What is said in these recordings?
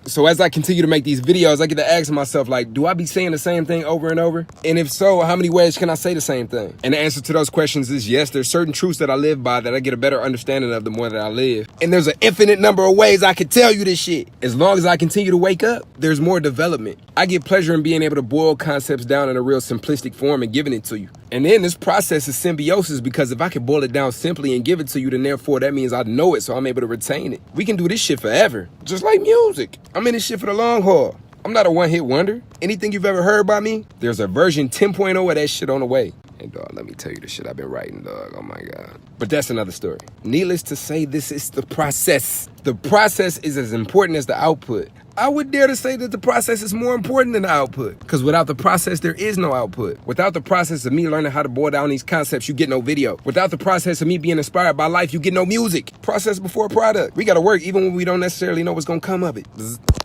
So as I continue to make these videos, I get to ask myself, like, do I be saying the same thing over and over? And if so, how many ways can I say the same thing? And the answer to those questions is yes, there's certain truths that I live by that I get a better understanding of the more that I live. And there's an infinite number of ways I can tell you this shit. As long as I continue to wake up, there's more development. I get pleasure in being able to boil concepts down in a real simplistic form and giving it to you. And then this process is symbiosis, because if I can boil it down simply and give it to you, then therefore that means I know it, so I'm able to retain it. We can do this shit forever, just like music. I'm in this shit for the long haul. I'm not a one-hit wonder. Anything you've ever heard by me, there's a version 10.0 of that shit on the way. And dog, let me tell you the shit I've been writing, dog. Oh my God. But that's another story. Needless to say, this is the process. The process is as important as the output. I would dare to say that the process is more important than the output, because without the process, there is no output. Without the process of me learning how to boil down these concepts, you get no video. Without the process of me being inspired by life, you get no music. Process before product. We gotta work even when we don't necessarily know what's gonna come of it.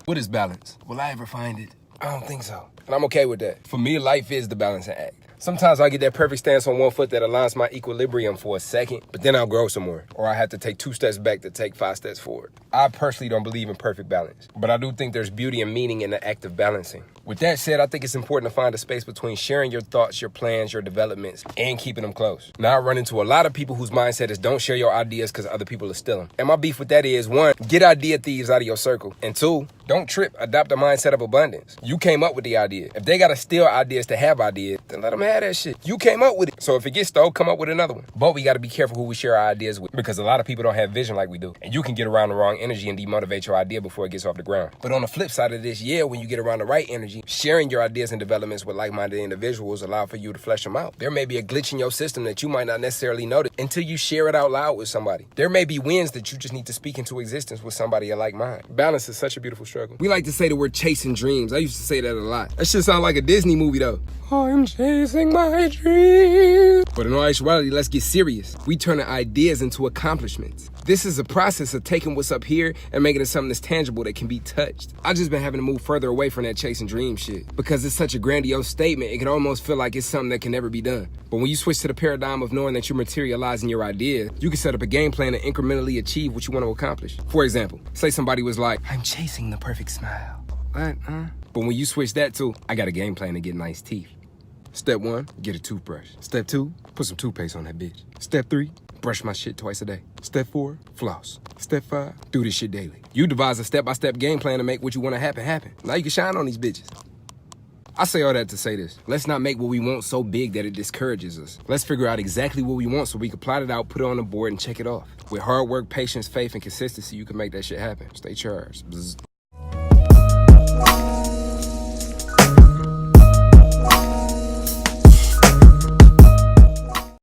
What is balance? Will I ever find it? I don't think so. And I'm okay with that. For me, life is the balancing act. Sometimes I get that perfect stance on one foot that aligns my equilibrium for a second, but then I'll grow some more. Or I have to take 2 steps back to take 5 steps forward. I personally don't believe in perfect balance, but I do think there's beauty and meaning in the act of balancing. With that said, I think it's important to find a space between sharing your thoughts, your plans, your developments, and keeping them close. Now, I run into a lot of people whose mindset is don't share your ideas because other people are stealing. And my beef with that is, 1, get idea thieves out of your circle. And 2, don't trip, adopt a mindset of abundance. You came up with the idea. If they gotta steal ideas to have ideas, then let them have that shit. You came up with it. So if it gets stole, come up with another one. But we gotta be careful who we share our ideas with, because a lot of people don't have vision like we do. And you can get around the wrong energy and demotivate your idea before it gets off the ground. But on the flip side of this, yeah, when you get around the right energy, sharing your ideas and developments with like-minded individuals allow for you to flesh them out. There may be a glitch in your system that you might not necessarily notice until you share it out loud with somebody. There may be wins that you just need to speak into existence with somebody like mine. Balance is such a beautiful struggle. We like to say that we're chasing dreams. I used to say that a lot. That shit sound like a Disney movie though. I'm chasing my dreams. But in all actuality, let's get serious. We turn ideas into accomplishments. This is a process of taking what's up here and making it something that's tangible that can be touched. I've just been having to move further away from that chasing dream shit, because it's such a grandiose statement, it can almost feel like it's something that can never be done. But when you switch to the paradigm of knowing that you're materializing your idea, you can set up a game plan to incrementally achieve what you want to accomplish. For example, say somebody was like, I'm chasing the perfect smile. What, huh? But when you switch that to, I got a game plan to get nice teeth. Step 1, get a toothbrush. Step 2, put some toothpaste on that bitch. Step 3, brush my shit twice a day. Step 4, floss. Step 5, do this shit daily. You devise a step-by-step game plan to make what you want to happen. Now you can shine on these bitches. I say all that to say this. Let's not make what we want so big that it discourages us. Let's figure out exactly what we want so we can plot it out, put it on the board, and check it off. With hard work, patience, faith, and consistency, you can make that shit happen. Stay charged. Bzz.